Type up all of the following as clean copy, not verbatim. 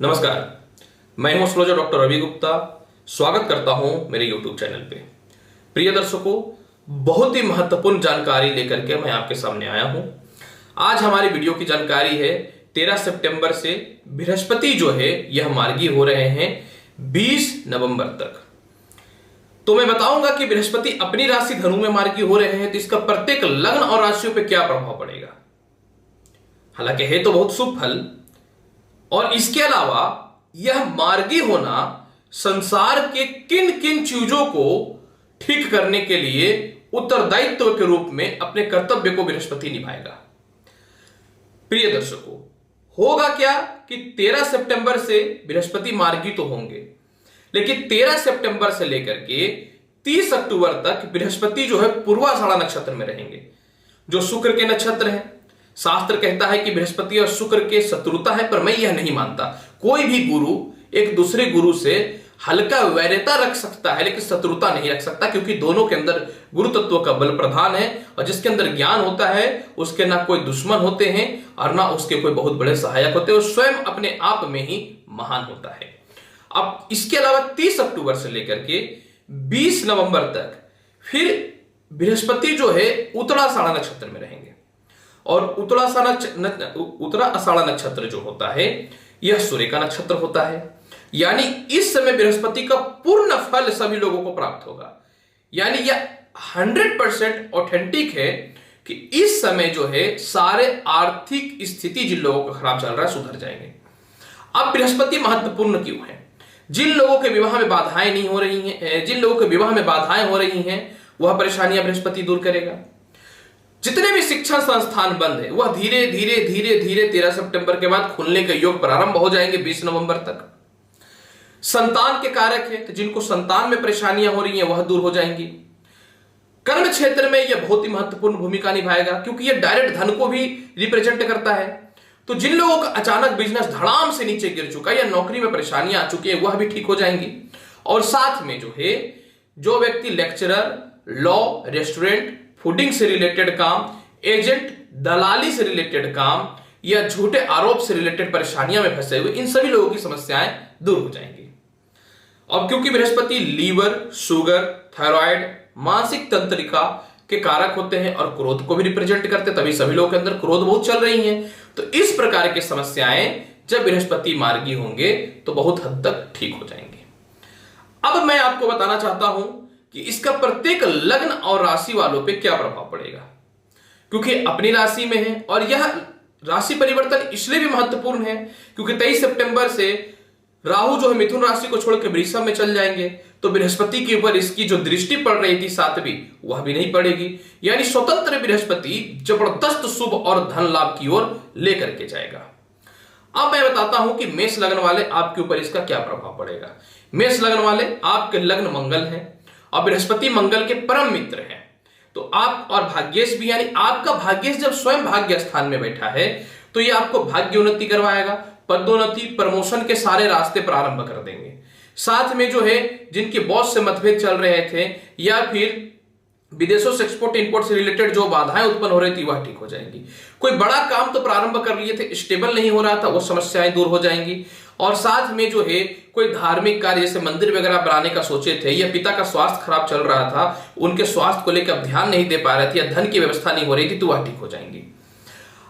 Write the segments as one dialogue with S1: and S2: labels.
S1: नमस्कार, मैं हूं एस्ट्रोलॉजर डॉक्टर रवि गुप्ता। स्वागत करता हूं मेरे YouTube चैनल पे। प्रिय दर्शकों, बहुत ही महत्वपूर्ण जानकारी लेकर के मैं आपके सामने आया हूं। आज हमारी वीडियो की जानकारी है 13 सितंबर से बृहस्पति जो है यह मार्गी हो रहे हैं 20 नवंबर तक। तो मैं बताऊंगा कि बृहस्पति अपनी राशि धनु में मार्गी हो रहे हैं तो इसका प्रत्येक लग्न और राशियों पर क्या प्रभाव पड़ेगा। हालांकि है तो बहुत शुभ फल, और इसके अलावा यह मार्गी होना संसार के किन किन चीजों को ठीक करने के लिए उत्तरदायित्व के रूप में अपने कर्तव्य को बृहस्पति निभाएगा। प्रिय दर्शकों, होगा क्या कि 13 सितंबर से बृहस्पति मार्गी तो होंगे, लेकिन 13 सितंबर से लेकर के 30 अक्टूबर तक बृहस्पति जो है पूर्वाषाढ़ा नक्षत्र में रहेंगे, जो शुक्र के नक्षत्र है। शास्त्र कहता है कि बृहस्पति और शुक्र के शत्रुता है, पर मैं यह नहीं मानता। कोई भी गुरु एक दूसरे गुरु से हल्का वैरता रख सकता है, लेकिन शत्रुता नहीं रख सकता, क्योंकि दोनों के अंदर गुरु तत्व का बल प्रधान है, और जिसके अंदर ज्ञान होता है उसके ना कोई दुश्मन होते हैं और ना उसके कोई बहुत बड़े सहायक होते हैं। वो स्वयं अपने आप में ही महान होता है। अब इसके अलावा 30 अक्टूबर से लेकर के 20 नवंबर तक फिर बृहस्पति जो है उत्तराषाढ़ा नक्षत्र में रहेंगे, और उत्तराषाढ़ा नक्षत्र जो होता है यह सूर्य का नक्षत्र होता है। यानी इस समय बृहस्पति का पूर्ण फल सभी लोगों को प्राप्त होगा। यानी यह 100% ऑथेंटिक है कि इस समय जो है सारे आर्थिक स्थिति जिन लोगों का खराब चल रहा है सुधर जाएंगे। अब बृहस्पति महत्वपूर्ण क्यों है? जिन लोगों के विवाह में बाधाएं नहीं हो रही हैं, जिन लोगों के विवाह में बाधाएं हो रही हैं, वह परेशानियां बृहस्पति दूर करेगा। जितने भी शिक्षण संस्थान बंद है वह धीरे धीरे धीरे धीरे 13 सितंबर के बाद खुलने के योग प्रारंभ हो जाएंगे 20 नवंबर तक। संतान के कारक है, तो जिनको संतान में परेशानियां हो रही हैं वह दूर हो जाएंगी। कर्म क्षेत्र में यह बहुत ही महत्वपूर्ण भूमिका निभाएगा, क्योंकि यह डायरेक्ट धन को भी रिप्रेजेंट करता है। तो जिन लोगों का अचानक बिजनेस धड़ाम से नीचे गिर चुका है या नौकरी में परेशानियां आ चुकी है वह भी ठीक हो जाएंगी। और साथ में जो है जो व्यक्ति लेक्चरर, लॉ, रेस्टोरेंट, फूडिंग से रिलेटेड काम, एजेंट, दलाली से रिलेटेड काम या झूठे आरोप से रिलेटेड परेशानियां में फंसे हुए, इन सभी लोगों की समस्याएं दूर हो जाएंगी। और क्योंकि बृहस्पति लीवर, शुगर, थायराइड, मानसिक तंत्रिका के कारक होते हैं और क्रोध को भी रिप्रेजेंट करते, तभी सभी लोगों के अंदर क्रोध बहुत चल रही है। तो इस प्रकार की समस्याएं जब बृहस्पति मार्गी होंगे तो बहुत हद तक ठीक हो जाएंगे। अब मैं आपको बताना चाहता हूं कि इसका प्रत्येक लग्न और राशि वालों पे क्या प्रभाव पड़ेगा, क्योंकि अपनी राशि में है। और यह राशि परिवर्तन इसलिए भी महत्वपूर्ण है क्योंकि 23 सितंबर से राहु जो है मिथुन राशि को छोड़कर वृषभ में चल जाएंगे, तो बृहस्पति के ऊपर इसकी जो दृष्टि पड़ रही थी 7वीं, वह भी नहीं पड़ेगी। यानी स्वतंत्र बृहस्पति जबरदस्त शुभ और धन लाभ की ओर लेकर के जाएगा। अब मैं बताता हूं कि मेष लग्न वाले आपके ऊपर इसका क्या प्रभाव पड़ेगा। मेष लग्न वाले, आपके लग्न मंगल है और बृहस्पति मंगल के परम मित्र हैं, तो आप और भाग्येश भी, यानी आपका भाग्येश जब स्वयं भाग्य स्थान में बैठा है तो ये आपको भाग्य उन्नति करवाएगा, पदोन्नति, प्रमोशन के सारे रास्ते प्रारंभ कर देंगे। साथ में जो है जिनके बॉस से मतभेद चल रहे थे या फिर विदेशों से एक्सपोर्ट इंपोर्ट से रिलेटेड जो बाधाएं उत्पन्न हो रही थी वह ठीक हो जाएंगी। कोई बड़ा काम तो प्रारंभ कर लिए थे, स्टेबल नहीं हो रहा था, वो समस्याएं दूर हो जाएंगी। और साथ में जो है कोई धार्मिक कार्य जैसे मंदिर वगैरह बनाने का सोचे थे या पिता का स्वास्थ्य खराब चल रहा था, उनके स्वास्थ्य को लेकर ध्यान नहीं दे पा रहे थे या धन की व्यवस्था नहीं हो रही थी, तो वह ठीक हो जाएंगी।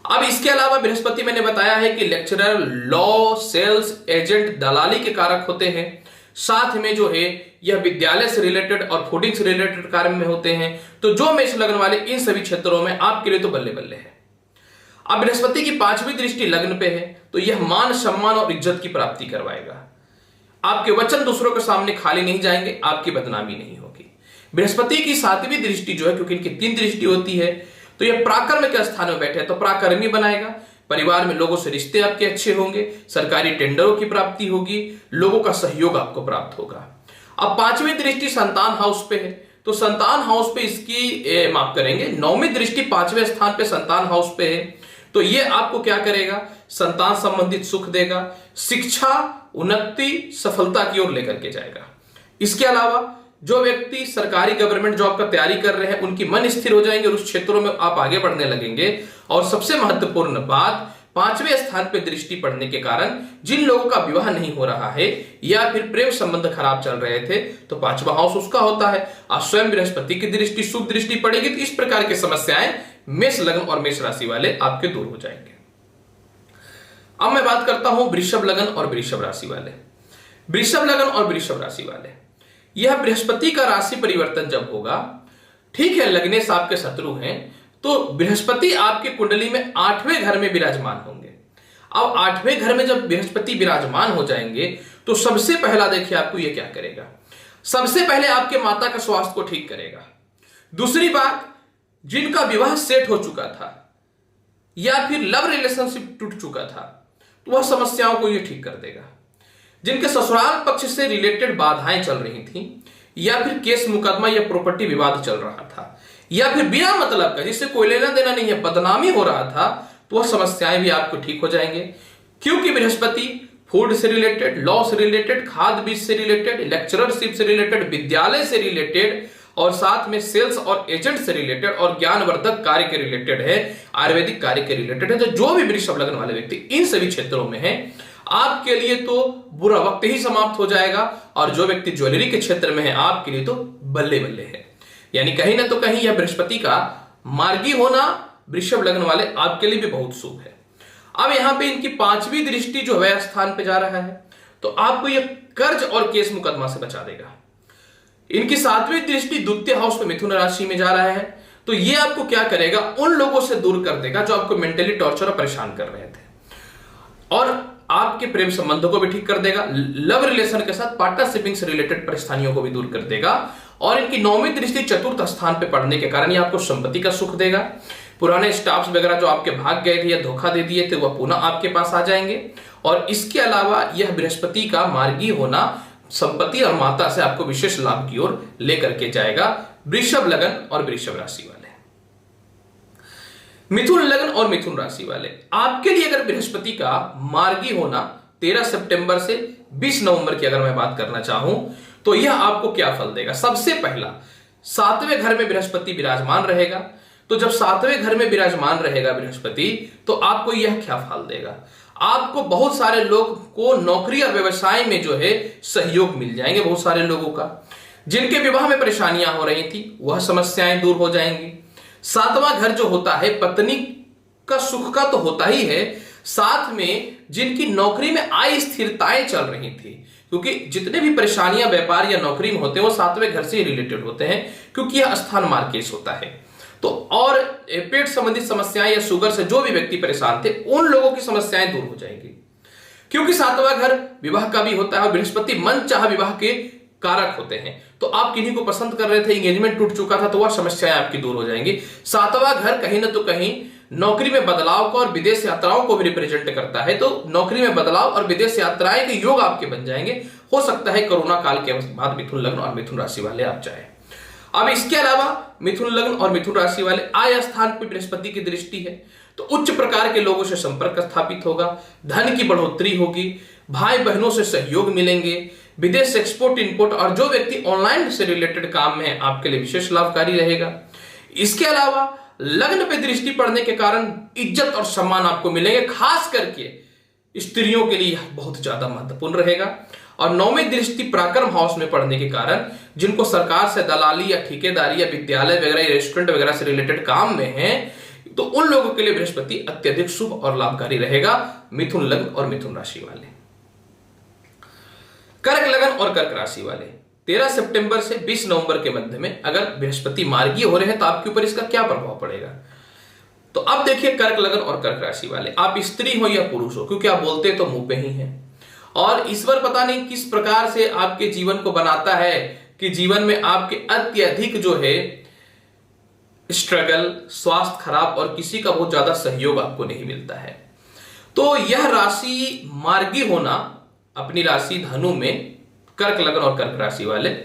S1: अब इसके अलावा बृहस्पति मैंने बताया है कि लेक्चरर, लॉ, सेल्स, एजेंट, दलाली के कारक होते हैं। साथ में जो है यह विद्यालय से रिलेटेड और फूडिंग से रिलेटेड कार्य में होते हैं। तो जो मेष लग्न वाले इन सभी क्षेत्रों में आपके लिए तो बल्ले बल्ले है। अब बृहस्पति की 5वीं दृष्टि लग्न पे है, तो यह मान, सम्मान और इज्जत की प्राप्ति करवाएगा। आपके वचन दूसरों के सामने खाली नहीं जाएंगे, आपकी बदनामी नहीं होगी। बृहस्पति की 7वीं दृष्टि जो है, क्योंकि इनकी 3 दृष्टि होती है, तो यह पराक्रम के स्थान में बैठे, तो पराक्रमी बनाएगा। परिवार में लोगों से रिश्ते आपके अच्छे होंगे, सरकारी टेंडरों की प्राप्ति होगी, लोगों का सहयोग आपको प्राप्त होगा। अब 5वीं दृष्टि संतान हाउस पे है, तो संतान हाउस पे इसकी माफ करेंगे 9वीं दृष्टि 5वें स्थान पे संतान हाउस पे है, तो ये आपको क्या करेगा, संतान संबंधित सुख देगा, शिक्षा, उन्नति, सफलता की ओर लेकर के जाएगा। इसके अलावा जो व्यक्ति सरकारी गवर्नमेंट जॉब का तैयारी कर रहे हैं उनकी मन स्थिर हो जाएंगे और उस क्षेत्रों में आप आगे बढ़ने लगेंगे। और सबसे महत्वपूर्ण बात, 5वें स्थान पर दृष्टि पड़ने के कारण जिन लोगों का विवाह नहीं हो रहा है या फिर प्रेम संबंध खराब चल रहे थे तो 5वां हाउस उसका होता है। आज स्वयं बृहस्पति की दृष्टि शुभ दृष्टि पड़ेगी तो इस प्रकार की समस्याएं मेष लग्न और मेष राशि वाले आपके दूर हो जाएंगे। अब मैं बात करता हूं वृषभ लग्न और वृषभ राशि वाले। वृषभ लग्न और वृषभ राशि वाले, यह बृहस्पति का राशि परिवर्तन जब होगा, ठीक है लग्नेश आपके शत्रु हैं, तो बृहस्पति आपके कुंडली में 8वें घर में विराजमान होंगे। अब 8वें घर में जब बृहस्पति विराजमान हो जाएंगे तो सबसे पहला देखिए आपको यह क्या करेगा, सबसे पहले आपके माता का स्वास्थ्य को ठीक करेगा। दूसरी बात, जिनका विवाह सेट हो चुका था या फिर लव रिलेशनशिप टूट चुका था तो वह समस्याओं को यह ठीक कर देगा। जिनके ससुराल पक्ष से रिलेटेड बाधाएं चल रही थी या फिर केस मुकदमा या प्रॉपर्टी विवाद चल रहा था या फिर बिना मतलब का जिससे कोई लेना देना नहीं है बदनामी हो रहा था तो वह समस्याएं भी आपको ठीक हो जाएंगे। क्योंकि बृहस्पति फूड से रिलेटेड, लॉ से रिलेटेड, खाद बीज से रिलेटेड, लेक्चररशिप से रिलेटेड, विद्यालय से रिलेटेड और साथ में सेल्स और एजेंट से रिलेटेड और ज्ञानवर्धक कार्य के रिलेटेड है, आयुर्वेदिक कार्य के रिलेटेड है। तो जो भी वृषभ लग्न वाले व्यक्ति इन सभी क्षेत्रों में है आपके लिए तो बुरा वक्त ही समाप्त हो जाएगा और जो व्यक्ति ज्वेलरी के क्षेत्र में है आपके लिए तो बल्ले बल्ले है। यानी कहीं ना तो कहीं यह बृहस्पति का मार्गी होना वृषभ लग्न वाले आपके लिए भी बहुत शुभ है। अब यहां पे इनकी 5वीं दृष्टि जो है स्थान पे जा रहा है तो आपको यह कर्ज और केस मुकदमा से बचा देगा। इनकी 7वीं दृष्टि द्वितीय हाउस पे मिथुन राशि में जा रहा है तो यह आपको क्या करेगा, उन लोगों से दूर कर देगा जो आपको मेंटली टॉर्चर और परेशान कर रहे थे और आपके प्रेम संबंधों को भी ठीक कर देगा। लव रिलेशन के साथ पार्टनरशिपिंग से रिलेटेड परेशानियों को भी दूर कर देगा और इनकी 9वीं दृष्टि चतुर्थ स्थान पे पड़ने के कारण ये आपको संपत्ति का सुख देगा। पुराने स्टाफ्स वगैरह जो आपके भाग गए थे या धोखा दे दिए थे वह पुनः आपके पास आ जाएंगे और इसके अलावा यह बृहस्पति का मार्गी होना संपत्ति और माता से आपको विशेष लाभ की ओर लेकर के जाएगा। वृषभ लग्न और वृषभ राशि वाले, मिथुन लग्न और मिथुन राशि वाले, आपके लिए अगर बृहस्पति का मार्गी होना 13 सितंबर से 20 नवंबर की अगर मैं बात करना चाहूं तो यह आपको क्या फल देगा। सबसे पहला, 7वें घर में बृहस्पति विराजमान रहेगा तो जब 7वें घर में विराजमान रहेगा बृहस्पति तो आपको यह क्या फल देगा, आपको बहुत सारे लोग को नौकरी और व्यवसाय में जो है सहयोग मिल जाएंगे। बहुत सारे लोगों का जिनके विवाह में परेशानियां हो रही थी वह समस्याएं दूर हो जाएंगी। 7वां घर जो होता है पत्नी का सुख का तो होता ही है, साथ में जिनकी नौकरी में आय स्थिरताएं चल रही थी, क्योंकि जितने भी परेशानियां व्यापार या नौकरी में होते हैं वो 7वें घर से रिलेटेड होते हैं क्योंकि यह स्थान मार्केश होता है। तो और पेट संबंधित समस्याएं या शुगर से जो भी व्यक्ति परेशान थे उन लोगों की समस्याएं दूर हो जाएंगी क्योंकि 7वां घर विवाह का भी होता है और बृहस्पति मन चाह विवाह के कारक होते हैं। तो आप किन्हीं को पसंद कर रहे थे, एंगेजमेंट टूट चुका था तो वह समस्याएं आपकी दूर हो जाएंगी। 7वां घर कहीं ना तो कहीं नौकरी में बदलाव को और विदेश यात्राओं को भी रिप्रेजेंट करता है तो नौकरी में बदलाव और विदेश यात्राएं के योग आपके बन जाएंगे। हो सकता है कोरोना काल के बाद मिथुन लग्न और मिथुन राशि वाले आप जाए। अब इसके अलावा मिथुन लग्न और मिथुन राशि वाले आय स्थान पर बृहस्पति की दृष्टि है तो उच्च प्रकार के लोगों से संपर्क स्थापित होगा, धन की बढ़ोतरी होगी, भाई बहनों से सहयोग मिलेंगे, विदेश एक्सपोर्ट इंपोर्ट और जो व्यक्ति ऑनलाइन से रिलेटेड काम में है आपके लिए विशेष लाभकारी रहेगा। इसके अलावा लग्न पे दृष्टि पड़ने के कारण इज्जत और सम्मान आपको मिलेंगे, खास करके स्त्रियों के लिए बहुत ज्यादा महत्वपूर्ण रहेगा। और 9वीं दृष्टि पराक्रम हाउस में पड़ने के कारण जिनको सरकार से दलाली या ठेकेदारी या विद्यालय वगैरह या रेस्टोरेंट वगैरह से रिलेटेड काम में है तो उन लोगों के लिए बृहस्पति अत्यधिक शुभ और लाभकारी रहेगा। मिथुन लग्न और मिथुन राशि वाले, कर्क लग्न और कर्क राशि वाले, 13 सितंबर से 20 नवंबर के मध्य में अगर बृहस्पति मार्गी हो रहे हैं तो आपके ऊपर इसका क्या प्रभाव पड़ेगा। तो अब देखिए कर्क लग्न और कर्क राशि वाले, आप स्त्री हो या पुरुष हो, क्योंकि आप बोलते तो मुंह पे ही हैं और ईश्वर पता नहीं किस प्रकार से आपके जीवन को बनाता है कि जीवन में आपके अत्यधिक जो है स्ट्रगल, स्वास्थ्य खराब और किसी का बहुत ज्यादा सहयोग आपको नहीं मिलता है। तो यह राशि मार्गी होना अपनी राशि धनु में कर्क लग्न और कर्क राशि वाले,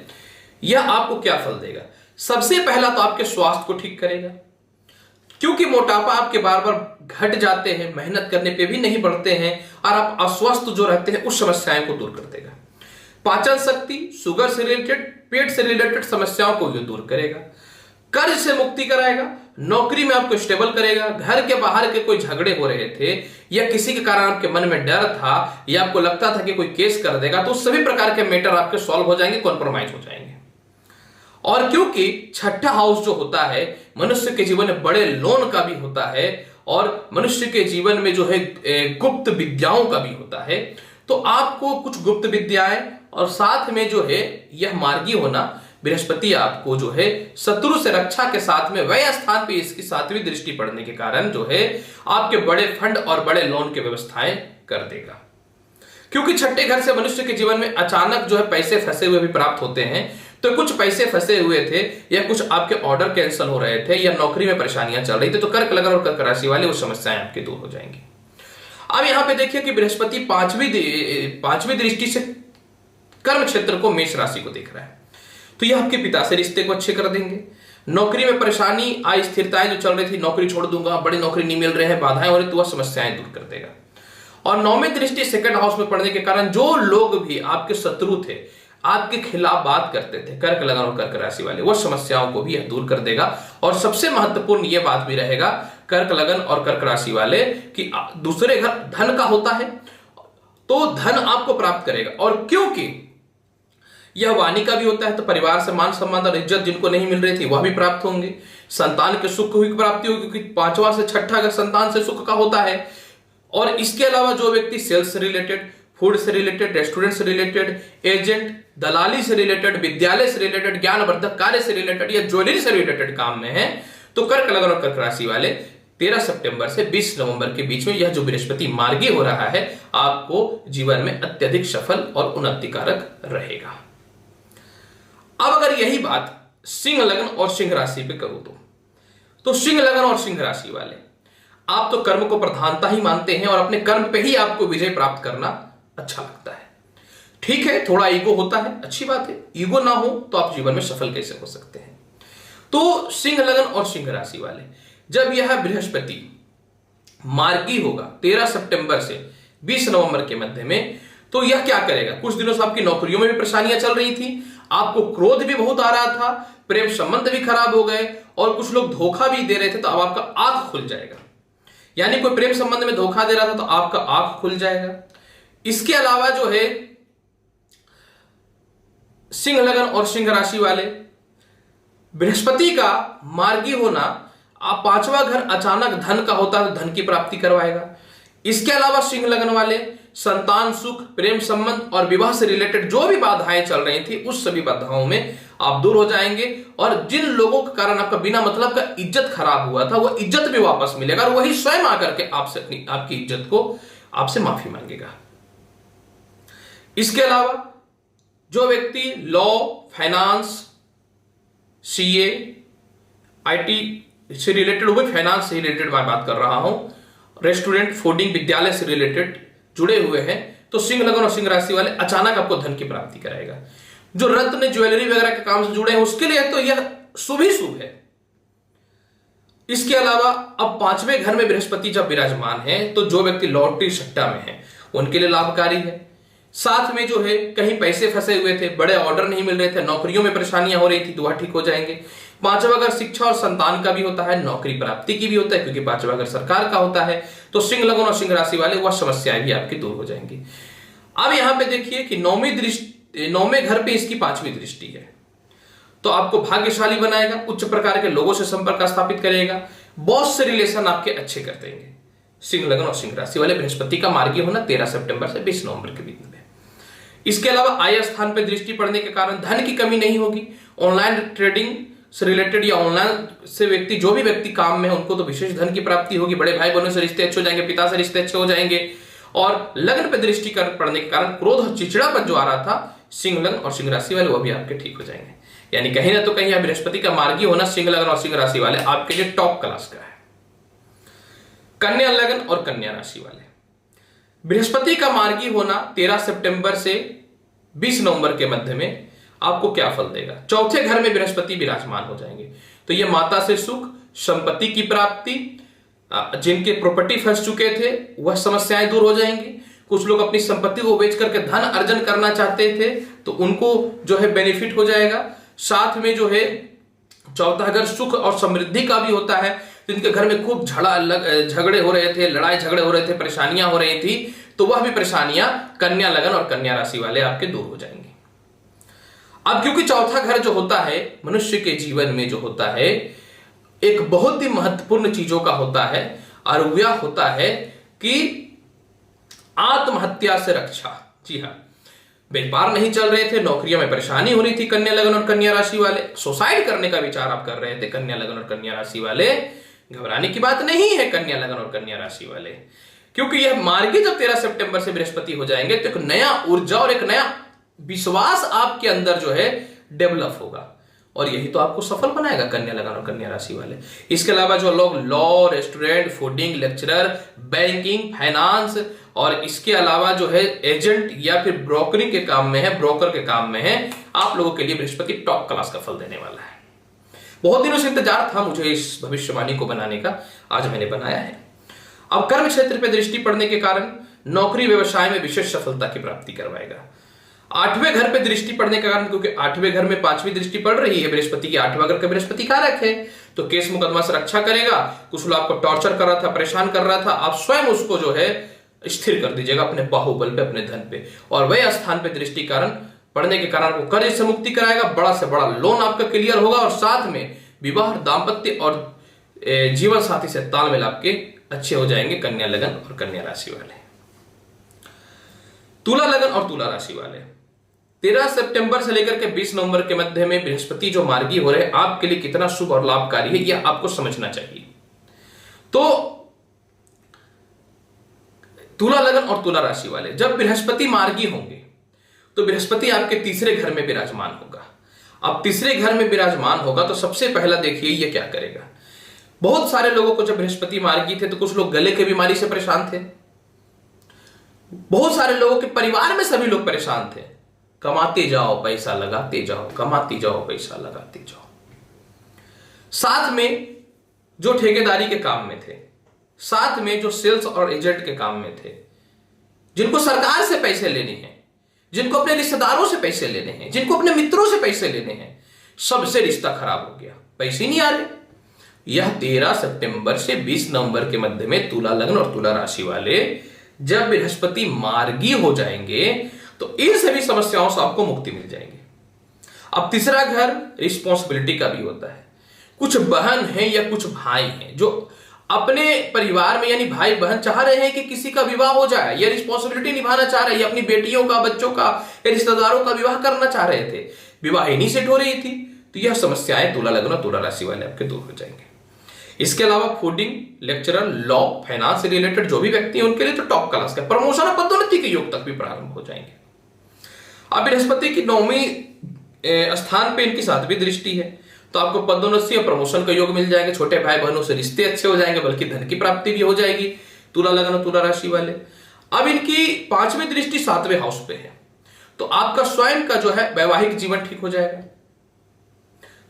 S1: यह आपको क्या फल देगा। सबसे पहला तो आपके स्वास्थ्य को ठीक करेगा क्योंकि मोटापा आपके बार बार घट जाते हैं, मेहनत करने पे भी नहीं बढ़ते हैं और आप अस्वस्थ जो रहते हैं उस समस्याओं को दूर कर देगा। पाचन शक्ति, शुगर से रिलेटेड, पेट से रिलेटेड समस्याओं को यह दूर करेगा। कर्ज से मुक्ति कराएगा, नौकरी में आपको स्टेबल करेगा। घर के बाहर के कोई झगड़े हो रहे थे या किसी के कारण आपके मन में डर था या आपको लगता था कि कोई केस कर देगा, तो सभी प्रकार के मैटर आपके सॉल्व हो जाएंगे, कॉम्प्रोमाइज हो जाएंगे। और क्योंकि छठा हाउस जो होता है मनुष्य के जीवन में बड़े लोन का भी होता है और मनुष्य के जीवन में जो है गुप्त विद्याओं का भी होता है, तो आपको कुछ गुप्त विद्याएं और साथ में जो है यह मार्गी होना, बृहस्पति आपको जो है शत्रु से रक्षा के साथ में व्यय स्थान पे इसकी 7वीं दृष्टि पड़ने के कारण जो है आपके बड़े फंड और बड़े लोन की व्यवस्थाएं कर देगा। क्योंकि छठे घर से मनुष्य के जीवन में अचानक जो है पैसे फंसे हुए भी प्राप्त होते हैं, तो कुछ पैसे फंसे हुए थे या कुछ आपके ऑर्डर कैंसिल हो रहे थे या नौकरी में परेशानियां चल रही थी, तो कर्क लगन और कर्क राशि वाले वो समस्याएं आपकी दूर हो जाएंगी। अब यहां पे देखिए कि बृहस्पति पांचवी दृष्टि से कर्म क्षेत्र को मेष राशि को देख रहा है, तो यह आपके पिता से रिश्ते को अच्छे कर देंगे। नौकरी में परेशानी, अस्थिरताएं जो चल रही थी, नौकरी छोड़ दूंगा, बड़ी नौकरी नहीं मिल रहे हैं, बाधाएं हो रही, तो वह समस्याएं दूर कर देगा। और 9वीं दृष्टि सेकंड हाउस में पड़ने के कारण जो लोग भी आपके शत्रु थे, आपके खिलाफ बात करते थे, कर्क लगन और कर्क राशि वाले, वो समस्याओं को भी यह दूर कर देगा। और सबसे महत्वपूर्ण यह बात भी रहेगा कर्क लगन और कर्क राशि वाले कि दूसरे घर धन का होता है, तो धन आपको प्राप्त करेगा। और क्योंकि यह वाणी का भी होता है, तो परिवार से मान सम्मान और इज्जत जिनको नहीं मिल रही थी वह भी प्राप्त होंगे। संतान के सुख की प्राप्ति होगी, क्योंकि 5वां से 6ठा घर संतान से सुख का होता है। और इसके अलावा जो व्यक्ति सेल्स से रिलेटेड, फूड से रिलेटेड, रेस्टोरेंट से रिलेटेड, एजेंट, दलाली से रिलेटेड, विद्यालय से रिलेटेड, ज्ञानवर्धक कार्य से रिलेटेड या ज्वेलरी से रिलेटेड काम में है, तो कर्क लगन और कर्क राशि वाले 13 सितंबर से 20 नवंबर के बीच में यह जो बृहस्पति मार्गी हो रहा है आपको जीवन में अत्यधिक सफल और उन्नतिकारक रहेगा। अब अगर यही बात सिंह लगन और सिंह राशि पे करूं तो सिंह लगन और सिंह राशि वाले आप तो कर्म को प्रधानता ही मानते हैं और अपने कर्म पे ही आपको विजय प्राप्त करना अच्छा लगता है। ठीक है, थोड़ा ईगो होता है, अच्छी बात है, ईगो ना हो तो आप जीवन में सफल कैसे हो सकते हैं। तो सिंह लगन और सिंह राशि वाले जब यह बृहस्पति मार्गी होगा 13 सितंबर से 20 नवंबर के मध्य में, तो यह क्या करेगा, कुछ दिनों से आपकी नौकरियों में भी परेशानियां चल रही थी, आपको क्रोध भी बहुत आ रहा था, प्रेम संबंध भी खराब हो गए और कुछ लोग धोखा भी दे रहे थे, तो अब आपका आंख खुल जाएगा। यानी कोई प्रेम संबंध में धोखा दे रहा था तो आपका आंख खुल जाएगा। इसके अलावा जो है सिंह लगन और सिंह राशि वाले बृहस्पति का मार्गी होना, आप 5वां घर अचानक धन का होता है तो धन की प्राप्ति करवाएगा। इसके अलावा सिंह लगन वाले संतान सुख, प्रेम संबंध और विवाह से रिलेटेड जो भी बाधाएं चल रही थी उस सभी बाधाओं में आप दूर हो जाएंगे और जिन लोगों के कारण आपका बिना मतलब का इज्जत खराब हुआ था वो इज्जत भी वापस मिलेगा और वही स्वयं आकर के आपसे आपकी इज्जत को आपसे माफी मांगेगा। इसके अलावा जो व्यक्ति लॉ, फाइनेंस, सीए, आईटी से रिलेटेड, वो भी फाइनेंस से रिलेटेड मैं बात कर रहा हूं, रेस्टोरेंट, फूडिंग, विद्यालय से रिलेटेड जुड़े हुए हैं, तो सिंह लगन और सिंह राशि वाले अचानक आपको धन की प्राप्ति कराएगा। जो रत्न, ज्वेलरी वगैरह के काम से जुड़े हैं उसके लिए तो यह शुभ ही शुभ है। इसके अलावा अब 5वें घर में बृहस्पति जब विराजमान है तो जो व्यक्ति लॉटरी सट्टा में है उनके लिए लाभकारी है। साथ में जो है कहीं पैसे फंसे हुए थे, बड़े ऑर्डर नहीं मिल रहे थे, नौकरियों में परेशानियां हो रही थी, तो वह ठीक हो जाएंगे। 5वां घर शिक्षा और संतान का भी होता है, नौकरी प्राप्ति की भी होता है, क्योंकि 5वां घर सरकार का होता है, तो सिंह लगन और सिंह राशि वाले वह समस्याएं भी आपकी दूर हो जाएंगी। अब यहां पे देखिए कि 9वें घर पे इसकी 5वीं दृष्टि है, तो आपको भाग्यशाली बनाएगा, उच्च प्रकार के लोगों से संपर्क स्थापित करेगा, बॉस से रिलेशन आपके अच्छे कर देंगे। सिंह लगन और सिंह राशि वाले बृहस्पति का मार्गी होना 13 सितंबर से 20 नवंबर के बीच में। इसके अलावा आय स्थान पर दृष्टि पड़ने के कारण धन की कमी नहीं होगी। ऑनलाइन ट्रेडिंग से रिलेटेड या ऑनलाइन से व्यक्ति जो भी व्यक्ति काम में है उनको तो विशेष धन की प्राप्ति होगी, बड़े भाई बहनों से रिश्ते अच्छे हो जाएंगे, पिता से रिश्ते अच्छे हो जाएंगे। और लग्न पे दृष्टि पड़ने के कारण क्रोध और चिड़चिड़ापन जो आ रहा था सिंह लगन और सिंह राशि वाले, वो भी आपके ठीक हो जाएंगे। यानी कहीं ना तो कहीं बृहस्पति का मार्गी होना सिंह लगन और सिंह राशि वाले आपके लिए टॉप क्लास का है। कन्या लगन और कन्या राशि वाले बृहस्पति का मार्गी होना 13 सितंबर से 20 नवंबर के मध्य में आपको क्या फल देगा। 4थे घर में बृहस्पति विराजमान हो जाएंगे, तो ये माता से सुख, संपत्ति की प्राप्ति, जिनके प्रॉपर्टी फंस चुके थे वह समस्याएं दूर हो जाएंगी। कुछ लोग अपनी संपत्ति को बेच करके धन अर्जन करना चाहते थे तो उनको जो है बेनिफिट हो जाएगा। साथ में जो है चौथा घर सुख और समृद्धि का भी होता है। जिनके घर में खूब झगड़े हो रहे थे, लड़ाई झगड़े हो रहे थे, परेशानियां हो रही थी, तो वह भी परेशानियां कन्या लगन और कन्या राशि वाले आपके दूर हो जाएंगे। अब क्योंकि चौथा घर जो होता है मनुष्य के जीवन में जो होता है एक बहुत ही महत्वपूर्ण चीजों का होता है, और वह होता है कि आत्महत्या से रक्षा। जी हाँ, व्यापार नहीं चल रहे थे, नौकरियों में परेशानी हो रही थी कन्या लगन और कन्या राशि वाले, सुसाइड करने का विचार आप कर रहे थे कन्या लगन और कन्या राशि वाले, घबराने की बात नहीं है कन्या लगन और कन्या राशि वाले, क्योंकि यह मार्गी जब 13 सितंबर से बृहस्पति हो जाएंगे तो एक नया ऊर्जा और एक नया विश्वास आपके अंदर जो है डेवलप होगा, और यही तो आपको सफल बनाएगा कन्या लगन और कन्या राशि वाले। इसके अलावा जो लोग law, restaurant, fooding, lecturer, banking, finance और इसके अलावा जो है एजेंट या फिर ब्रोकरिंग के काम में है, ब्रोकर के काम में है, आप लोगों के लिए बृहस्पति टॉप क्लास का फल देने वाला है। बहुत दिनों से इंतजार था मुझे इस भविष्यवाणी को बनाने का, आज मैंने बनाया है। अब कर्म क्षेत्र पर दृष्टि पड़ने के कारण नौकरी व्यवसाय में विशेष सफलता की प्राप्ति करवाएगा। 8वें घर पे दृष्टि पड़ने के कारण, क्योंकि 8वें घर में 5वीं दृष्टि पड़ रही है बृहस्पति की, 8वां घर का बृहस्पति कारक है, तो केस मुकदमा से रक्षा करेगा। कुछ लोग आपको टॉर्चर कर रहा था, परेशान कर रहा था, आप स्वयं उसको जो है स्थिर कर दीजिएगा अपने बाहुबल पे, अपने धन पे, और वह स्थान पे दृष्टि कारण पड़ने के कारण वो कर्ज से मुक्ति कराएगा, बड़ा से बड़ा लोन आपका क्लियर होगा, और साथ में विवाह, दाम्पत्य और जीवन साथी से तालमेल आपके अच्छे हो जाएंगे कन्या लगन और कन्या राशि वाले। तुला लगन और तुला राशि वाले 13 सितंबर से लेकर के 20 नवंबर के मध्य में बृहस्पति जो मार्गी हो रहे हैं आपके लिए कितना शुभ और लाभकारी है यह आपको समझना चाहिए। तो तुला लगन और तुला राशि वाले जब बृहस्पति मार्गी होंगे तो बृहस्पति आपके तीसरे घर में विराजमान होगा। अब तीसरे घर में विराजमान होगा तो सबसे पहला देखिए ये क्या करेगा। बहुत सारे लोगों को जब बृहस्पति मार्गी थे तो कुछ लोग गले की बीमारी से परेशान थे, बहुत सारे लोगों के परिवार में सभी लोग परेशान थे। कमाते जाओ पैसा लगाते जाओ, कमाते जाओ पैसा लगाते जाओ। साथ में जो ठेकेदारी के काम में थे, साथ में जो सेल्स और एजेंट के काम में थे, जिनको सरकार से पैसे लेने हैं, जिनको अपने रिश्तेदारों से पैसे लेने हैं, जिनको अपने मित्रों से पैसे लेने हैं, सबसे रिश्ता खराब हो गया, पैसे नहीं आ रहे। यह 13 सितंबर से 20 नवंबर के मध्य में तुला लग्न और तुला राशि वाले जब बृहस्पति मार्गी हो जाएंगे तो इन सभी समस्याओं से आपको मुक्ति मिल जाएगी। अब तीसरा घर रिस्पॉन्सिबिलिटी का भी होता है। कुछ बहन हैं या कुछ भाई हैं जो अपने परिवार में यानी भाई बहन चाह रहे हैं कि किसी का विवाह हो जाए, या रिस्पॉन्सिबिलिटी निभाना चाह रहे हैं, या अपनी बेटियों का, बच्चों का या रिश्तेदारों का विवाह करना चाह रहे थे, विवाह ही नहीं सेट हो रही थी, तो यह समस्याएं तुला लग्न और तुला राशि वाले आपके दूर हो जाएंगे। इसके अलावा फूडिंग, लेक्चरर, लॉ, फाइनेंस से रिलेटेड जो भी व्यक्ति हैं उनके लिए तो टॉप क्लास का प्रमोशन और पदोन्नति के योग तक भी प्रारंभ हो जाएंगे। अब बृहस्पति की 9वीं स्थान पे इनकी 7वीं दृष्टि है तो आपको पदोन्नति और प्रमोशन का योग मिल जाएंगे, छोटे भाई बहनों से रिश्ते अच्छे हो जाएंगे, बल्कि धन की प्राप्ति भी हो जाएगी तुला लग्न और तुला राशि वाले। अब इनकी 5वीं दृष्टि 7वें हाउस पे है तो आपका स्वयं का जो है वैवाहिक जीवन ठीक हो जाएगा,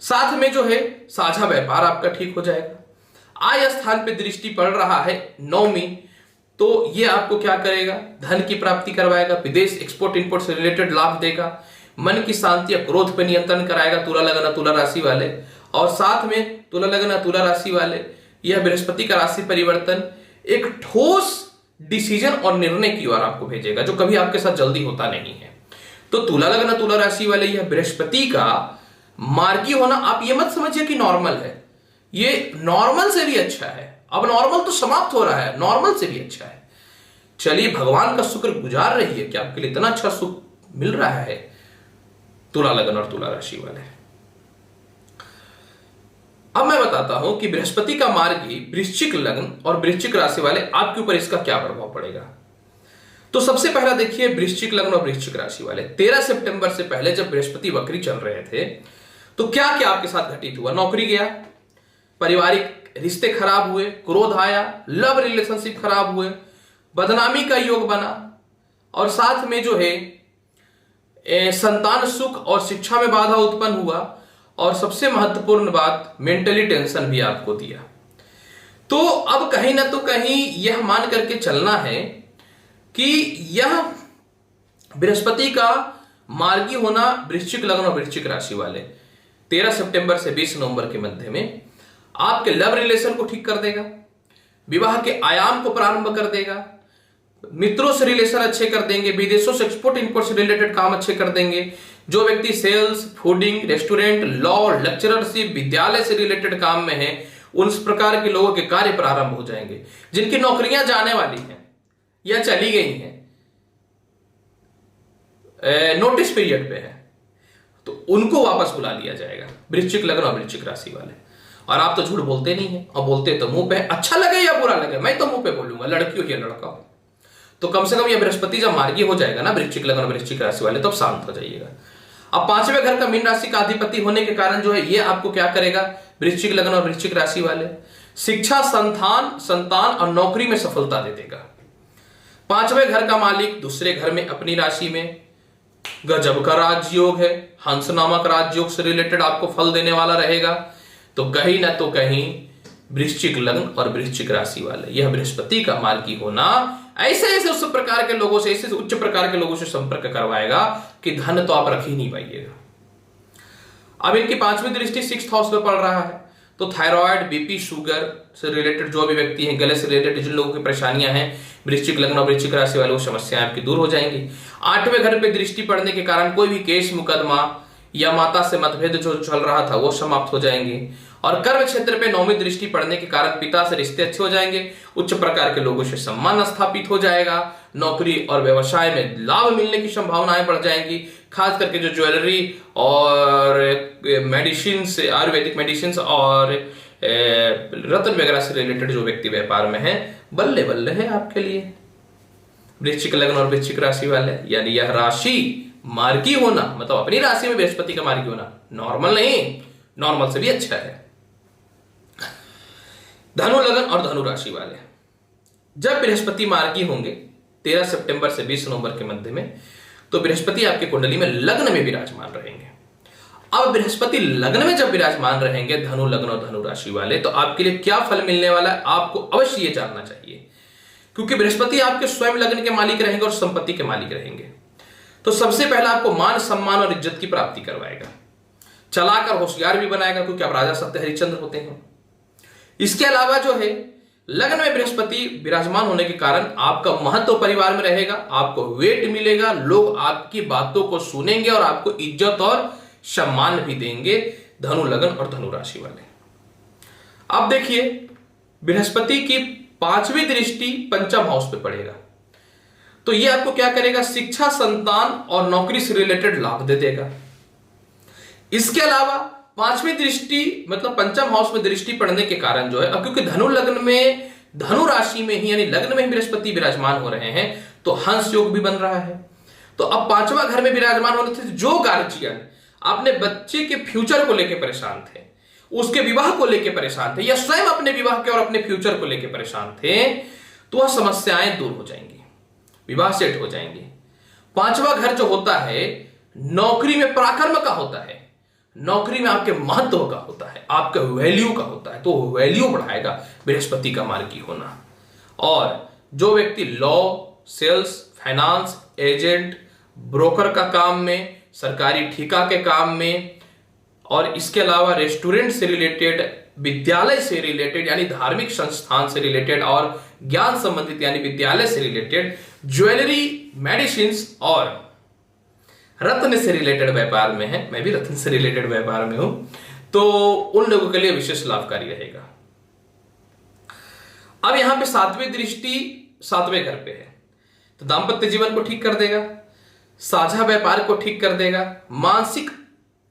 S1: साथ में जो है साझा व्यापार आपका ठीक हो जाएगा। आय स्थान पे दृष्टि पड़ रहा है 9वीं तो ये आपको क्या करेगा, धन की प्राप्ति करवाएगा, विदेश एक्सपोर्ट इंपोर्ट से रिलेटेड लाभ देगा, मन की शांति या क्रोध पर नियंत्रण कराएगा तुला लग्न तुला राशि वाले। और साथ में तुला लग्न तुला राशि वाले यह बृहस्पति का राशि परिवर्तन एक ठोस डिसीजन और निर्णय की ओर आपको भेजेगा जो कभी आपके साथ जल्दी होता नहीं है। तो तुला लग्न तुला राशि वाले यह बृहस्पति का मार्गी होना आप ये मत समझिए कि नॉर्मल है, ये नॉर्मल से भी अच्छा है। अब नॉर्मल तो समाप्त हो रहा है, नॉर्मल से भी अच्छा है। चलिए भगवान का शुक्र गुजार रही है कि आपके लिए इतना अच्छा सुख मिल रहा है तुला लग्न और तुला राशि वाले। अब मैं बताता हूं कि बृहस्पति का मार्गी वृश्चिक लग्न और वृश्चिक राशि वाले आपके ऊपर इसका क्या प्रभाव पड़ेगा। तो सबसे पहला देखिए वृश्चिक लग्न और वृश्चिक राशि वाले 13 सितंबर से पहले जब बृहस्पति वक्री चल रहे थे तो क्या क्या आपके साथ घटित हुआ। नौकरी गया, पारिवारिक रिश्ते खराब हुए, क्रोध आया, लव रिलेशनशिप खराब हुए, बदनामी का योग बना, और साथ में जो है संतान सुख और शिक्षा में बाधा उत्पन्न हुआ, और सबसे महत्वपूर्ण बात मेंटली टेंशन भी आपको दिया। तो अब कहीं ना तो कहीं यह मान करके चलना है कि यह बृहस्पति का मार्गी होना वृश्चिक लग्न और वृश्चिक राशि वाले 13 सितंबर से 20 नवंबर के मध्य में आपके लव रिलेशन को ठीक कर देगा, विवाह के आयाम को प्रारंभ कर देगा, मित्रों से रिलेशन अच्छे कर देंगे, विदेशों से एक्सपोर्ट इंपोर्ट से रिलेटेड काम अच्छे कर देंगे। जो व्यक्ति sales, fooding, restaurant, law, lectureship, विद्यालय से रिलेटेड काम में है, उन प्रकार के लोगों के कार्य प्रारंभ हो जाएंगे। जिनकी नौकरियां जाने वाली हैं या चली गई हैं, नोटिस पीरियड पे है, तो उनको वापस बुला लिया जाएगा। वृश्चिक लग्न और वृश्चिक राशि वाले। और आप तो झूठ बोलते नहीं है, और बोलते तो मुंह पे, अच्छा लगे या बुरा लगे मैं तो मुंह पे बोलूंगा, लड़की हो या लड़का हो। तो कम से कम यह बृहस्पति जब मार्गी हो जाएगा ना वृश्चिक लग्न और वृश्चिक राशि वाले, तब तो शांत हो जाइएगा। अब 5वें घर का मीन राशि का अधिपति होने के कारण जो है ये आपको क्या करेगा, वृश्चिक लग्न और वृश्चिक राशि वाले, शिक्षा, संतान और नौकरी में सफलता दे देगा। 5वें घर का मालिक दूसरे घर में अपनी राशि में गजब का राजयोग है, हंस नामक राजयोग से रिलेटेड आपको फल देने वाला रहेगा। तो कहीं ना तो कहीं वृश्चिक लग्न और वृश्चिक राशि वाले, यह बृहस्पति का मार्गी होना ऐसे ऐसे उस प्रकार के लोगों से, ऐसे उच्च प्रकार के लोगों से संपर्क करवाएगा कि धन तो आप रख ही नहीं पाइएगा। अब इनकी 5वीं दृष्टि 6th हाउस में पड़ रहा है, तो थायराइड, बीपी, शुगर से रिलेटेड जो भी व्यक्ति हैं, गले से रिलेटेड जिन लोगों की परेशानियां हैं, वृश्चिक लग्न और वृश्चिक राशि वाले, वो समस्याएं आपकी दूर हो जाएंगी। 8वें घर पे दृष्टि पड़ने के कारण कोई भी केस मुकदमा या माता से मतभेद जो चल रहा था वो समाप्त हो जाएंगे। और कर्म क्षेत्र पे 9वीं दृष्टि पड़ने के कारण पिता से रिश्ते अच्छे हो जाएंगे, उच्च प्रकार के लोगों से सम्मान स्थापित हो जाएगा, नौकरी और व्यवसाय में लाभ मिलने की संभावनाएं बढ़ जाएंगी। खास करके जो ज्वेलरी और मेडिसिन, आयुर्वेदिक मेडिसिन और रत्न वगैरह से रिलेटेड जो व्यक्ति व्यापार में है, बल्ले बल्ले है आपके लिए वृश्चिक लग्न और वृश्चिक राशि वाले। यानी यह राशि मार्गी होना, मतलब अपनी राशि में बृहस्पति का मार्गी होना, नॉर्मल नहीं, नॉर्मल से भी अच्छा है। धनु लग्न और धनु राशि वाले, जब बृहस्पति मार्गी होंगे 13 सितंबर से 20 नवंबर के मध्य में, तो बृहस्पति आपके कुंडली में लग्न में विराजमान रहेंगे। अब बृहस्पति लग्न में जब विराजमान रहेंगे धनु लग्न और धनु राशि वाले, तो आपके लिए क्या फल मिलने वाला है आपको अवश्य ये जानना चाहिए, क्योंकि बृहस्पति आपके स्वयं लग्न के मालिक रहेंगे और संपत्ति के मालिक रहेंगे। तो सबसे पहला आपको मान, सम्मान और इज्जत की प्राप्ति करवाएगा, चलाकर होशियार भी बनाएगा, क्योंकि आप राजा सत्य हरिश्चंद्र होते हैं। इसके अलावा जो है लग्न में बृहस्पति विराजमान होने के कारण आपका महत्व परिवार में रहेगा, आपको वेट मिलेगा, लोग आपकी बातों को सुनेंगे और आपको इज्जत और सम्मान भी देंगे, धनु लग्न और धनु राशि वाले। अब देखिए बृहस्पति की 5वीं दृष्टि पंचम हाउस पे पड़ेगा, तो ये आपको क्या करेगा, शिक्षा, संतान और नौकरी से रिलेटेड लाभ दे देगा। इसके अलावा 5वीं दृष्टि मतलब पंचम हाउस में दृष्टि पड़ने के कारण जो है, अब क्योंकि धनु लग्न में, धनु राशि में ही यानी लग्न में ही बृहस्पति विराजमान हो रहे हैं, तो हंस योग भी बन रहा है। तो अब 5वां घर में विराजमान होने से जो गार्जियन अपने बच्चे के फ्यूचर को लेकर परेशान थे, उसके विवाह को लेकर परेशान थे, या स्वयं अपने विवाह के और अपने फ्यूचर को लेकर परेशान थे, तो वह समस्याएं दूर हो जाएंगी, विवाह सेट हो जाएंगे। 5वां घर जो होता है नौकरी में पराक्रम का होता है, नौकरी में आपके महत्व का होता है, आपके वैल्यू का होता है, तो वैल्यू बढ़ाएगा बृहस्पति का मार्गी होना। और जो व्यक्ति law, sales, finance, agent, broker का काम में, सरकारी ठेका के काम में, और इसके अलावा रेस्टोरेंट से रिलेटेड, विद्यालय से रिलेटेड यानी धार्मिक संस्थान से रिलेटेड, और ज्ञान संबंधित यानी विद्यालय से रिलेटेड, ज्वेलरी, मेडिसिन और रत्न से रिलेटेड व्यापार में है, मैं भी रत्न से रिलेटेड व्यापार में हूं, तो उन लोगों के लिए विशेष लाभकारी रहेगा। अब यहां पे 7वीं दृष्टि 7वें घर पे है, तो दांपत्य जीवन को ठीक कर देगा, साझा व्यापार को ठीक कर देगा, मानसिक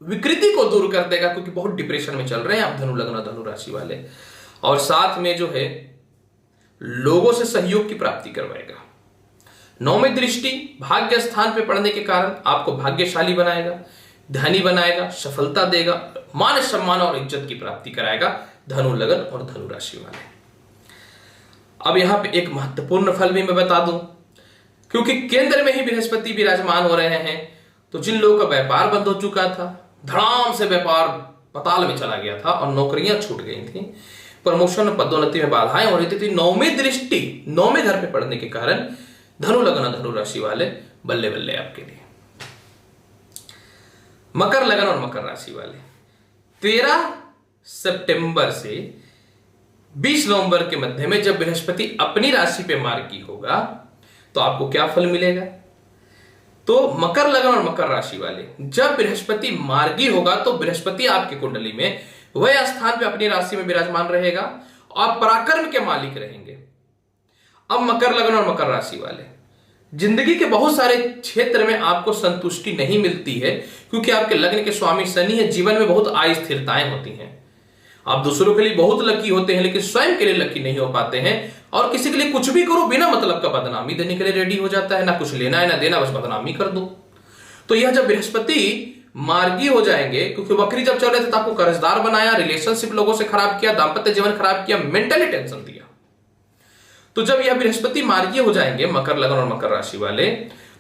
S1: विकृति को दूर कर देगा, क्योंकि बहुत डिप्रेशन में चल रहे हैं आप धनु लग्न और धनु राशि वाले। और साथ में जो है लोगों से सहयोग की प्राप्ति करवाएगा। 9वीं दृष्टि भाग्य स्थान पे पड़ने के कारण आपको भाग्यशाली बनाएगा, धनी बनाएगा, सफलता देगा, मान सम्मान और इज्जत की प्राप्ति कराएगा धनु लग्न और धनु राशि वाले। अब यहां पे एक महत्वपूर्ण फल भी मैं बता दूं, क्योंकि केंद्र में ही बृहस्पति विराजमान हो रहे हैं, तो जिन लोगों का व्यापार बंद हो चुका था, धड़ाम से व्यापार पताल में चला गया था और नौकरियां छूट गई थी, प्रमोशन पदोन्नति में बाधाएं हो रही थी, 9वीं दृष्टि 9वें घर पे पड़ने के कारण धनु लग्न धनु राशि वाले बल्ले बल्ले आपके लिए। मकर लग्न और मकर राशि वाले, 13 सितंबर से 20 नवंबर के मध्य में जब बृहस्पति अपनी राशि पे मार्गी होगा तो आपको क्या फल मिलेगा? तो मकर लगन और मकर राशि वाले, जब बृहस्पति मार्गी होगा तो बृहस्पति आपकी कुंडली में वह स्थान पे अपनी राशि में विराजमान रहेगा और पराक्रम के मालिक रहेंगे। अब मकर लगन और मकर राशि वाले, जिंदगी के बहुत सारे क्षेत्र में आपको संतुष्टि नहीं मिलती है क्योंकि आपके लग्न के स्वामी शनि है। जीवन में बहुत अस्थिरताएं होती हैं। आप दूसरों के लिए बहुत लकी होते हैं लेकिन स्वयं के लिए लकी नहीं हो पाते हैं और किसी के लिए कुछ भी करो बिना मतलब का बदनामी देने के लिए रेडी हो जाता है। ना कुछ लेना है ना देना, बस बदनामी कर दो। तो यह जब बृहस्पति मार्गी हो जाएंगे, क्योंकि वक्री जब चल रहे थे तो आपको कर्जदार बनाया, रिलेशनशिप लोगों से खराब किया, दाम्पत्य जीवन खराब किया, मेंटली टेंशन दिया। तो जब यह बृहस्पति मार्गी हो जाएंगे मकर लगन और मकर राशि वाले,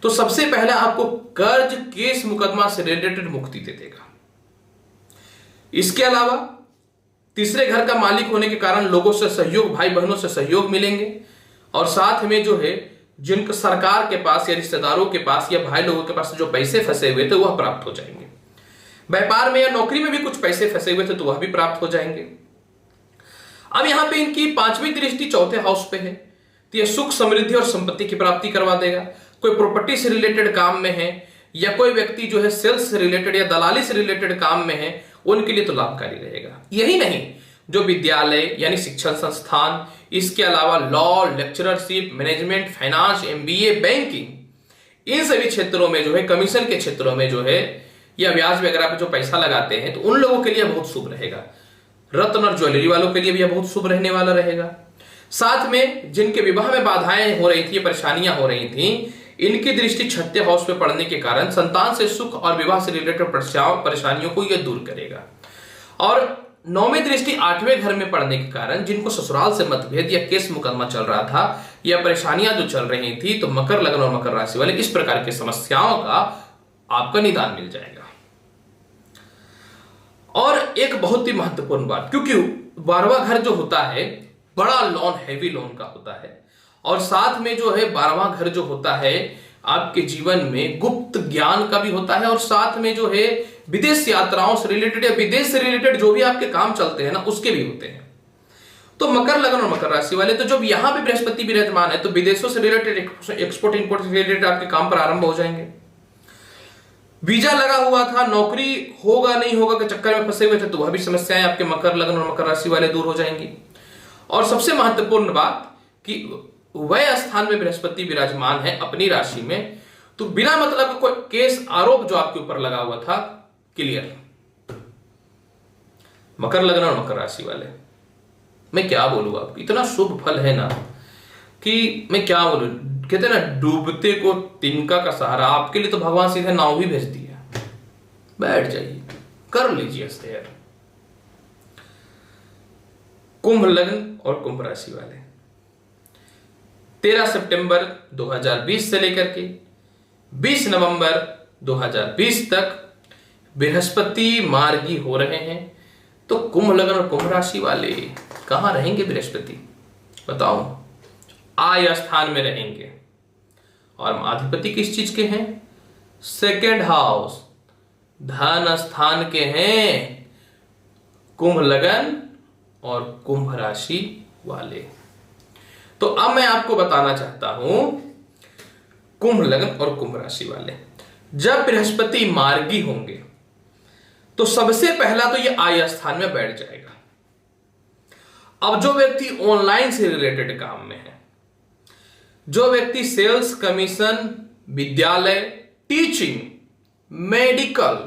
S1: तो सबसे पहले आपको कर्ज केस मुकदमा से रिलेटेड मुक्ति दे देगा। इसके अलावा तीसरे घर का मालिक होने के कारण लोगों से सहयोग, भाई बहनों से सहयोग मिलेंगे और साथ में जो है जिनको सरकार के पास या रिश्तेदारों के पास या भाई लोगों के पास जो पैसे फंसे हुए थे वह प्राप्त हो जाएंगे। व्यापार में या नौकरी में भी कुछ पैसे फंसे हुए थे तो वह भी प्राप्त हो जाएंगे। अब यहां पे इनकी 5वीं दृष्टि चौथे हाउस पे है तो यह सुख, समृद्धि और संपत्ति की प्राप्ति करवा देगा। कोई प्रॉपर्टी से रिलेटेड काम में है या कोई व्यक्ति जो है सेल्स से रिलेटेड या दलाली से रिलेटेड काम में है, उनके लिए तो लाभकारी रहेगा। यही नहीं, जो विद्यालय यानी शिक्षण संस्थान, इसके अलावा law, lectureship, management, finance, MBA, banking, इन सभी क्षेत्रों में जो है, कमीशन के क्षेत्रों में जो है या ब्याज वगैरह पे जो पैसा लगाते हैं तो उन लोगों के लिए बहुत शुभ रहेगा। रत्न और ज्वेलरी वालों के लिए भी यह बहुत शुभ रहने वाला रहेगा। साथ में जिनके विवाह में बाधाएं हो रही थी, परेशानियां हो रही थी, इनकी दृष्टि छठे हाउस पे पड़ने के कारण संतान से सुख और विवाह से रिलेटेड परेशानियों को यह दूर करेगा। और 9वीं दृष्टि 8वें घर में पड़ने के कारण जिनको ससुराल से मतभेद या केस मुकदमा चल रहा था या परेशानियां जो चल रही थी, तो मकर लगन और मकर राशि वाले इस प्रकार की समस्याओं का आपका निदान मिल जाएगा। और एक बहुत ही महत्वपूर्ण बात, क्योंकि 12वां घर जो होता है बड़ा लोन, हैवी लोन का होता है और साथ में जो है 12वां घर जो होता है आपके जीवन में गुप्त ज्ञान का भी होता है और साथ में जो है विदेश यात्राओं से रिलेटेड या विदेश से रिलेटेड जो भी आपके काम चलते हैं ना, उसके भी होते हैं। तो मकर लगन और मकर राशि वाले, तो जब यहां पे बृहस्पति विराजमान है तो विदेशों से रिलेटेड, एक्सपोर्ट इंपोर्ट से रिलेटेड आपके काम प्रारंभ हो जाएंगे। वीजा लगा हुआ था, नौकरी होगा नहीं होगा के चक्कर में फंसे हुए थे, तो वह भी समस्याएं आपके मकर लगन और मकर राशि वाले दूर हो जाएंगी। और सबसे महत्वपूर्ण बात कि वह स्थान में बृहस्पति विराजमान है अपनी राशि में, तो बिना मतलब कोई केस आरोप जो आपके ऊपर लगा हुआ था क्लियर। मकर लगन और मकर राशि वाले, मैं क्या बोलूं, आपको इतना शुभ फल है ना कि मैं क्या बोलूं। कहते हैं ना, डूबते को तिनका का सहारा, आपके लिए तो भगवान सीधे नाव भी भेज दिया। बैठ जाइए, कर लीजिए शेयर। कुंभ लग्न और कुंभ राशि वाले 13 सितंबर 2020 से लेकर के 20 नवंबर 2020 तक बृहस्पति मार्गी हो रहे हैं। तो कुंभ लग्न और कुंभ राशि वाले कहां रहेंगे बृहस्पति? बताओ। आय स्थान में रहेंगे और अधिपति किस चीज के हैं? सेकेंड हाउस, धन स्थान के हैं कुंभ लग्न और कुंभ राशि वाले। तो अब मैं आपको बताना चाहता हूं, कुंभ लग्न और कुंभ राशि वाले जब बृहस्पति मार्गी होंगे तो सबसे पहला तो ये आय स्थान में बैठ जाएगा। अब जो व्यक्ति ऑनलाइन से रिलेटेड काम में है, जो व्यक्ति सेल्स, कमीशन, विद्यालय, टीचिंग, मेडिकल,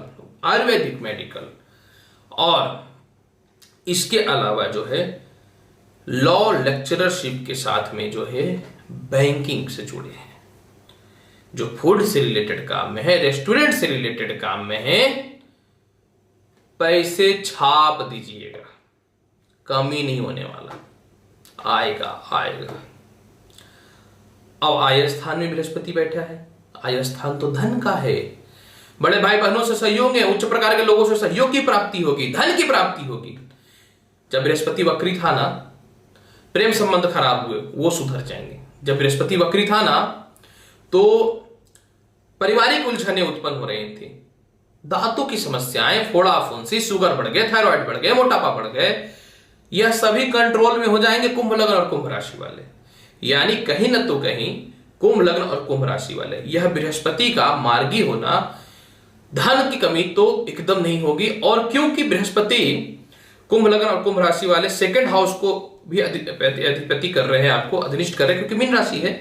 S1: आयुर्वेदिक मेडिकल और इसके अलावा जो है लॉ, लेक्चररशिप के साथ में जो है बैंकिंग से जुड़े हैं, जो फूड से रिलेटेड काम में है, रेस्टोरेंट से रिलेटेड काम में है, पैसे छाप दीजिएगा, कमी नहीं होने वाला, आएगा आएगा। अब आय स्थान में बृहस्पति बैठा है। आय स्थान तो धन का है, बड़े भाई बहनों से सहयोग है, उच्च प्रकार के लोगों से सहयोग की प्राप्ति होगी, धन की प्राप्ति होगी। जब बृहस्पति वक्री था ना, प्रेम संबंध खराब हुए वो सुधर जाएंगे। जब बृहस्पति वक्री था ना, तो पारिवारिक उलझनें उत्पन्न हो रही थी, दांतों की समस्याएं, फोड़ा फुंसी, शुगर बढ़ गए, थायराइड बढ़ गए, मोटापा बढ़ गए, यह सभी कंट्रोल में हो जाएंगे कुंभ लग्न और कुंभ राशि वाले। यानी कहीं न तो कहीं कुंभ लग्न और कुंभ राशि वाले, यह बृहस्पति का मार्गी होना, धन की कमी तो एकदम नहीं होगी। और क्योंकि बृहस्पति कुंभ लग्न और कुंभ राशि वाले सेकंड हाउस को भी अधिपति कर रहे हैं, आपको अधिनिष्ठ कर रहे हैं, क्योंकि मीन राशि है।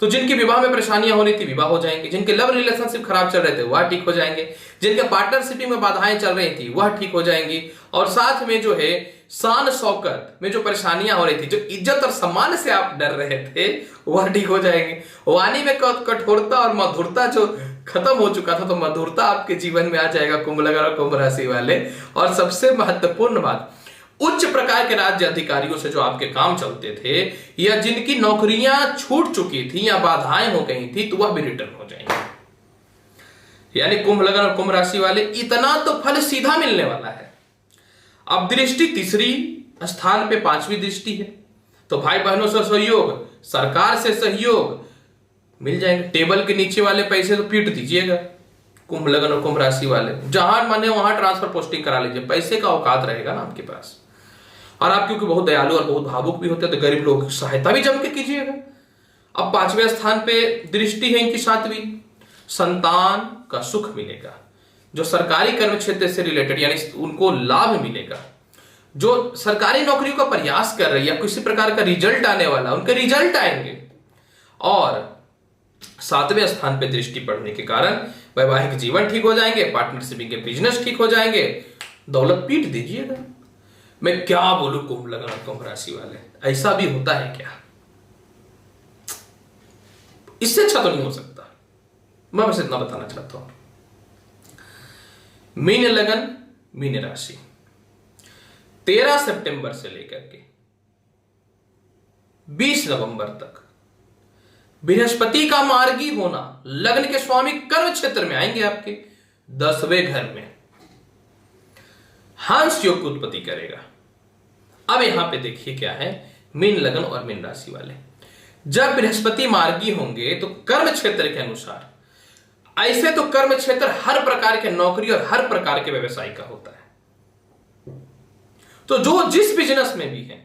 S1: तो जिनके विवाह में परेशानियां हो रही थी विवाह हो जाएंगे, जिनके लव रिलेशनशिप खराब चल रहे थे वह ठीक हो जाएंगे, जिनके पार्टनरशिप में बाधाएं चल रही थी वह ठीक हो जाएंगी, और साथ में जो है शान शौकत में जो परेशानियां हो रही थी, जो इज्जत और सम्मान से आप डर रहे थे वह ठीक हो जाएंगे। वाणी में कठोरता और मधुरता जो खत्म हो चुका था, तो मधुरता आपके जीवन में आ जाएगा कुंभ लग्न और कुंभ राशि वाले। और सबसे महत्वपूर्ण बात, उच्च प्रकार के राज्य अधिकारियों से जो आपके काम चलते थे, या जिनकी नौकरियां छूट चुकी थी या बाधाएं हो गई थी, तो वह भी रिटर्न हो जाएंगे। यानी कुंभ लग्न और कुंभ राशि वाले, इतना तो फल सीधा मिलने वाला है। अब दृष्टि तीसरी स्थान पे 5वीं दृष्टि है, तो भाई बहनों से सहयोग, सरकार से सहयोग मिल जाएंगे। टेबल के नीचे वाले पैसे तो पीट दीजिएगा कुंभ लग्न और कुंभ राशि वाले, जहां माने वहां ट्रांसफर पोस्टिंग करा लीजिए, पैसे का औकात रहेगा ना आपके पास। और आप क्योंकि बहुत दयालु और बहुत भावुक भी होते हैं, तो गरीब लोगों की सहायता भी जम के कीजिएगा। अब 5वें स्थान पे दृष्टि है इनकी 7वीं, संतान का सुख मिलेगा। जो सरकारी कर्म क्षेत्र से रिलेटेड, यानी उनको लाभ मिलेगा। जो सरकारी नौकरियों का प्रयास कर रही है, किसी प्रकार का रिजल्ट आने वाला, उनके रिजल्ट आएंगे। और 7वें स्थान पे दृष्टि पड़ने के कारण वैवाहिक जीवन ठीक हो जाएंगे, पार्टनरशिप के बिजनेस ठीक हो जाएंगे, दौलत पीट दीजिएगा। मैं क्या बोलूं कुंभ लग्न और कुंभ राशि वाले, ऐसा भी होता है क्या? इससे अच्छा तो नहीं हो सकता। मैं बस इतना बताना चाहता हूं। मीन लगन मीन राशि 13 सितंबर से लेकर के 20 नवंबर तक बृहस्पति का मार्गी होना, लग्न के स्वामी कर्म क्षेत्र में आएंगे, आपके 10वें घर में हंस योग की उत्पत्ति करेगा। अब यहां पे देखिए क्या है, मीन लगन और मीन राशि वाले जब बृहस्पति मार्गी होंगे तो कर्म क्षेत्र के अनुसार, ऐसे तो कर्म क्षेत्र हर प्रकार के नौकरी और हर प्रकार के व्यवसाय का होता है। तो जो जिस बिजनेस में भी है,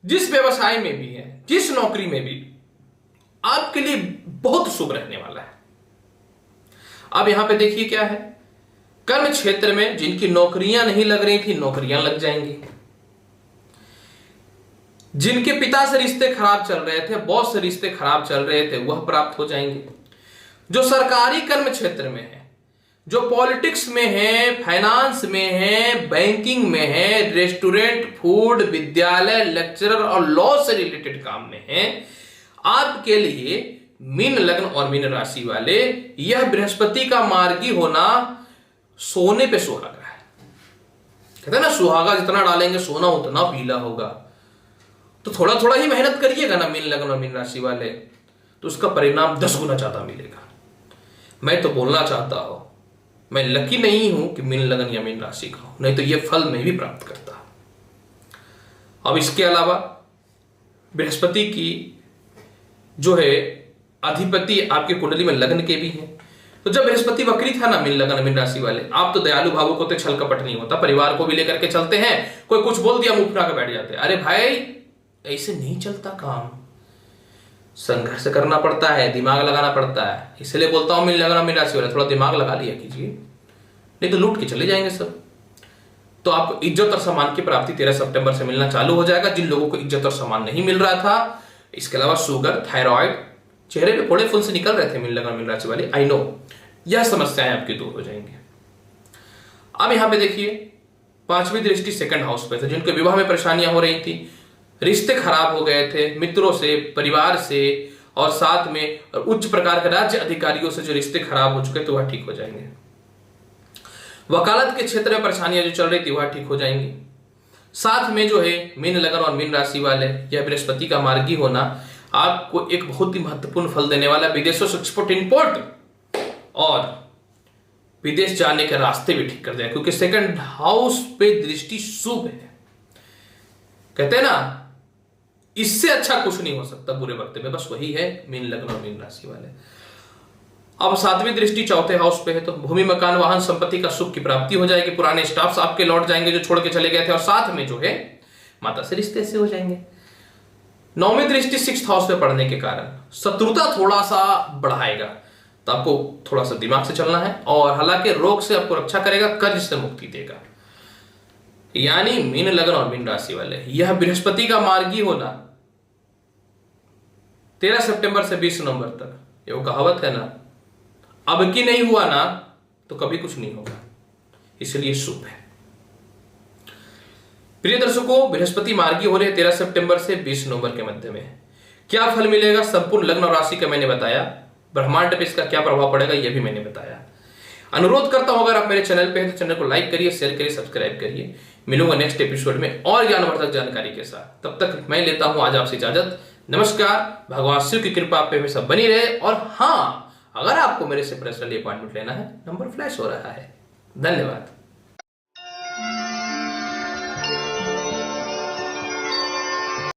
S1: जिस व्यवसाय में भी है, जिस नौकरी में भी, आपके लिए बहुत शुभ रहने वाला है। अब यहां पे देखिए क्या है, कर्म क्षेत्र में जिनकी नौकरियां नहीं लग रही थी, नौकरियां लग जाएंगी। जिनके पिता से रिश्ते खराब चल रहे थे, बॉस से रिश्ते खराब चल रहे थे, वह प्राप्त हो जाएंगे। जो सरकारी कर्म क्षेत्र में है, जो पॉलिटिक्स में है, फाइनेंस में है, बैंकिंग में है, रेस्टोरेंट, फूड, विद्यालय, लेक्चरर और लॉ से रिलेटेड काम में है, आपके लिए मीन लग्न और मीन राशि वाले, यह बृहस्पति का मार्गी होना सोने पे सुहागा है। कहते हैं ना, सुहागा जितना डालेंगे सोना उतना पीला होगा। तो थोड़ा थोड़ा ही मेहनत करिएगा ना मीन लग्न और मीन राशि वाले, तो उसका परिणाम 10 गुना ज्यादा मिलेगा। मैं तो बोलना चाहता हूं, मैं लकी नहीं हूं कि मीन लगन या मीन राशि का हूं, नहीं तो यह फल मैं भी प्राप्त करता। अब इसके अलावा बृहस्पति की जो है अधिपति आपके कुंडली में लग्न के भी हैं। तो जब बृहस्पति वक्री था ना मीन लगन मीन राशि वाले, आप तो दयालु भावुक होते, छल कपट नहीं होता, परिवार को भी लेकर के चलते हैं। कोई कुछ बोल दिया मुंह फुला के बैठ जाते, अरे भाई ऐसे नहीं चलता काम, संघर्ष करना पड़ता है, दिमाग लगाना पड़ता है। इसलिए बोलता हूं मीन लगन मीन राशि वाले, थोड़ा दिमाग लगा लिया कीजिए, नहीं तो लूट के चले जाएंगे सब। तो आपको इज्जत और सम्मान की प्राप्ति 13 सितंबर से मिलना चालू हो जाएगा, जिन लोगों को इज्जत और सम्मान नहीं मिल रहा था। इसके अलावा शुगर, थायराइड, चेहरे पे फोड़े फुंसे निकल रहे थे मीन लगन मीन राशि वाले, आई नो, यह समस्याएं आपकी दूर हो जाएंगी। अब यहां पे देखिए 5वीं दृष्टि सेकंड हाउस पे थे, जिनके विवाह में परेशानियां हो रही थी, रिश्ते खराब हो गए थे मित्रों से, परिवार से, और साथ में उच्च प्रकार के राज्य अधिकारियों से जो रिश्ते खराब हो चुके थे वह ठीक हो जाएंगे। वकालत के क्षेत्र में परेशानियां जो चल रही थी वह ठीक हो जाएंगी। साथ में जो है मीन लगन और मीन राशि वाले, यह बृहस्पति का मार्गी होना आपको एक बहुत ही महत्वपूर्ण फल देने वाला, विदेशों से एक्सपोर्ट इंपोर्ट और विदेश जाने के रास्ते भी ठीक कर देगा, क्योंकि सेकंड हाउस पे दृष्टि शुभ है। कहते हैं ना, इससे अच्छा कुछ नहीं हो सकता बुरे वक्त में, बस वही है मीन लग्न और मीन राशि वाले। अब 7वीं दृष्टि चौथे हाउस पे है, तो भूमि मकान वाहन संपत्ति का सुख की प्राप्ति हो जाएगी, पुराने स्टाफ्स आपके लौट जाएंगे जो छोड़ के चले गए थे, और साथ में जो है माता से रिश्ते से हो जाएंगे। 9वीं दृष्टि 6th हाउस पे पड़ने के कारण शत्रुता थोड़ा सा बढ़ाएगा, तो आपको थोड़ा सा दिमाग से चलना है, और हालांकि रोग से आपको रक्षा करेगा, कर्ज से मुक्ति देगा। यानी मीन लग्न और मीन राशि वाले, यह बृहस्पति का मार्गी होना 13 सितंबर से 20 नवंबर तक, ये वो कहावत है ना, अब की नहीं हुआ ना तो कभी कुछ नहीं होगा, इसलिए शुभ है। प्रिय दर्शकों, बृहस्पति मार्गी हो रहे 13 सितंबर से 20 नवंबर के मध्य में। क्या फल मिलेगा संपूर्ण लग्न और राशि का मैंने बताया, ब्रह्मांड पे इसका क्या प्रभाव पड़ेगा यह भी मैंने बताया। अनुरोध करता हूं, अगर आप मेरे चैनल पे हैं तो चैनल को लाइक करिए, शेयर करिए, सब्सक्राइब करिए। मिलूंगा नेक्स्ट एपिसोड में और ज्ञानवर्धक जानकारी के साथ। तब तक मैं लेता हूं आज आपसे इजाजत। नमस्कार। भगवान शिव की कृपा आप पे हमेशा बनी रहे। और हाँ, अगर आपको मेरे से पर्सनली अपॉइंटमेंट लेना है, नंबर फ्लैश हो रहा है। धन्यवाद।